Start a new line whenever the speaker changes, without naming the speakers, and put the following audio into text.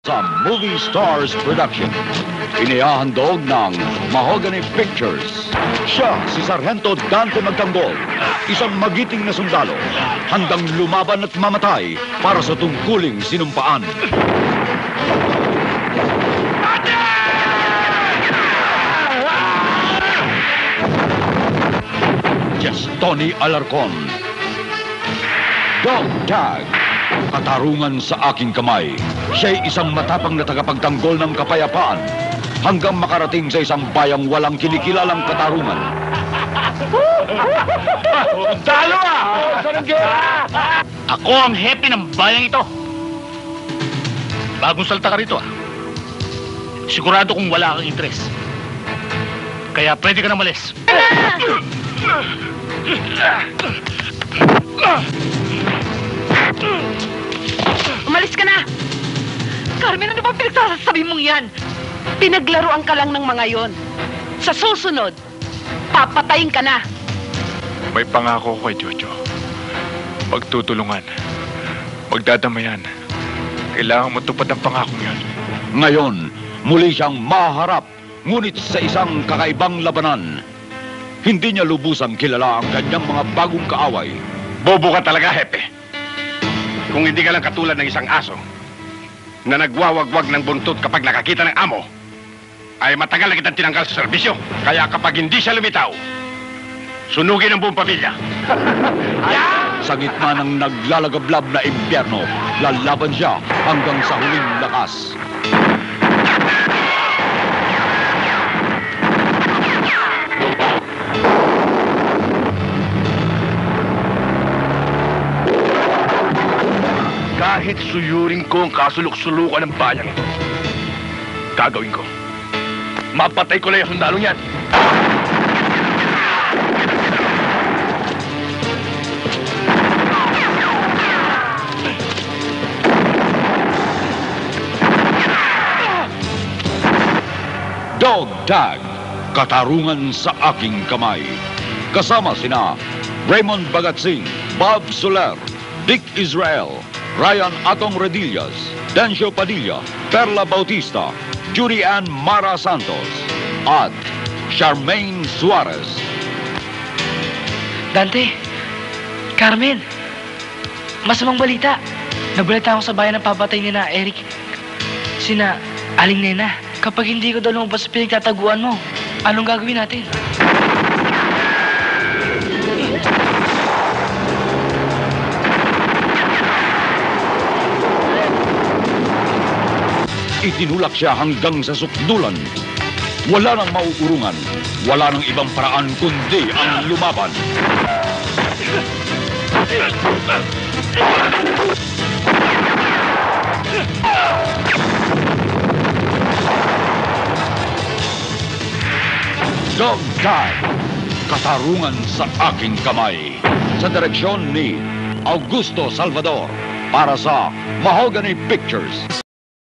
Sa Movie Stars Production, inihahandog ng Mahogany Pictures. Siya si Sargento Dante Magtanggol, isang magiting na sundalo, handang lumaban at mamatay para sa tungkuling sinumpaan. Yes, Tony Alarcon. Dog Tag. Katarungan sa aking kamay. Siya'y isang matapang na tagapagtanggol ng kapayapaan hanggang makarating sa isang bayang walang kinikilalang katarungan.
Talo Ako ang hepe ng bayang ito. Bagong salta ka rito, Sigurado kung wala kang interes. Kaya pwede ka na malis.
Umalis ka na! Carmen, ano ba pinagsasabi mong yan? Pinaglaruan ka lang ng mga yon. Sa susunod, papatayin ka na.
May pangako ko kay Jojo. Magtutulungan. Magdadamayan. Kailangan matupad ang pangakong yan.
Ngayon, muli siyang maharap, ngunit sa isang kakaibang labanan. Hindi niya lubusang kilala ang kanyang mga bagong kaaway.
Bobo ka talaga, Hepe. Kung hindi ka lang katulad ng isang aso na nagwawagwag ng buntot kapag nakakita ng amo, ay matagal na kitang tinanggal sa serbisyo. Kaya kapag hindi siya lumitaw, sunugin ang buong pamilya.
Sa gitna ng naglalagablab na impyerno, lalaban siya hanggang sa huling lakas.
Kahit suyurin ko ang kasulok-sulukan ng bayang ito, gagawin ko. Mapatay ko lang yung sundalong yan.
Dog Tag, katarungan sa aking kamay. Kasama sina Raymond Bagatsing, Bob Soler, Dick Israel, Ryan Atong Redillas, Dancio Padilla, Perla Bautista, Judy Ann Mara Santos, at Charmaine Suarez.
Dante, Carmen, masamang balita. Nabalita ako sa bayan ng papatay ni na Eric. Sina Aling Nena. Kapag hindi ko daw lumabas sa pinagtataguan mo, anong gagawin natin?
Itinulak siya hanggang sa sukdulan. Wala nang mauurungan. Wala nang ibang paraan kundi ang lumaban. Dog Tag, katarungan sa aking kamay. Sa direksyon ni Augusto Salvador para sa Mahogany Pictures.